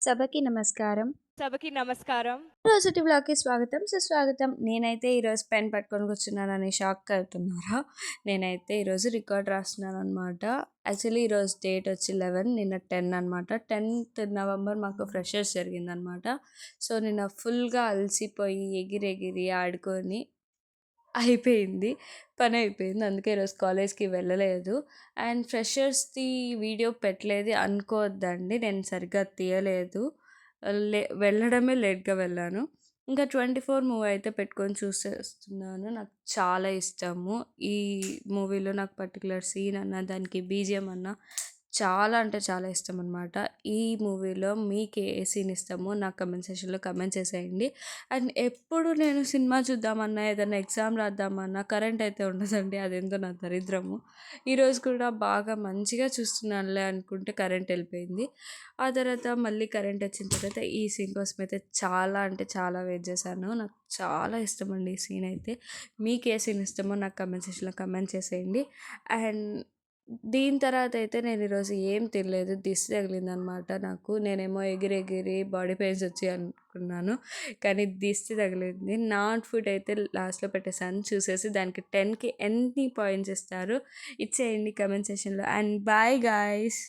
సభకి నమస్కారం. సభకి నమస్కారం. రోజుటి వ్లాగ్‌కి స్వాగతం, సుస్వాగతం. నేనైతే ఈరోజు పెన్ పట్టుకొని కూర్చున్నానని షాక్ అవుతున్నారా? నేనైతే ఈరోజు రికార్డ్ రాస్తున్నాననమాట. యాక్చువల్లీ ఈరోజు డేట్ వచ్చి 11 నిన్న 10 అనమాట. 10థ్ నవంబర్ మాకు ఫ్రెషర్స్ జరిగిందనమాట. సో, నిన్న ఫుల్‌గా అలసిపోయి ఎగిరెగిరి ఆడుకొని అయిపోయింది. పనయిపోయింది. అందుకే ఈరోజు కాలేజ్‌కి వెళ్ళలేదు. అండ్ ఫ్రెషర్స్‌ది వీడియో పెట్టలేదు అనుకోవద్దండి. నేను సరిగ్గా తీయలేదు. వెళ్ళడమే లేట్‌గా వెళ్ళాను. ఇంకా 24 మూవీ అయితే పెట్టుకొని చూసేస్తున్నాను. నాకు చాలా ఇష్టము. ఈ మూవీలో నాకు పర్టిక్యులర్ సీన్ అన్నా, దానికి బీజీఎం అన్నా చాలా అంటే చాలా ఇష్టమనమాట. ఈ మూవీలో మీకు ఏ సీన్ ఇష్టమో నాకు కమెంట్ సెక్షన్‌లో కమెంట్ చేసేయండి. అండ్ ఎప్పుడు నేను సినిమా చూద్దామన్నా, ఏదైనా ఎగ్జామ్ రాద్దామన్నా కరెంట్ అయితే ఉండదండి. అదేందో నా దరిద్రము. ఈరోజు కూడా బాగా మంచిగా చూస్తున్నానులే అనుకుంటే కరెంట్ వెళ్ళిపోయింది. ఆ తర్వాత మళ్ళీ కరెంట్ వచ్చిన తర్వాత ఈ సీన్ కోసం అయితే చాలా అంటే చాలా వెయిట్ చేశాను. నాకు చాలా ఇష్టమండి ఈ సీన్ అయితే. మీకు ఏ సీన్ ఇష్టమో నాకు కమెంట్ సెక్షన్‌లో కమెంట్ చేసేయండి. అండ్ దీని తర్వాత అయితే నేను ఈరోజు ఏం తినలేదు. దిష్టి తగిలిందనమాట నాకు. నేనేమో ఎగిరి బాడీ పెయిన్స్ వచ్చాయి అనుకున్నాను. కానీ దిష్టి తగిలింది. నాట్ ఫుడ్ అయితే లాస్ట్‌లో పెట్టేసాను. చూసేసి దానికి 10కి ఎన్ని పాయింట్స్ ఇస్తారో ఇచ్చేయండి కమెంట్ సెక్షన్‌లో. And bye guys.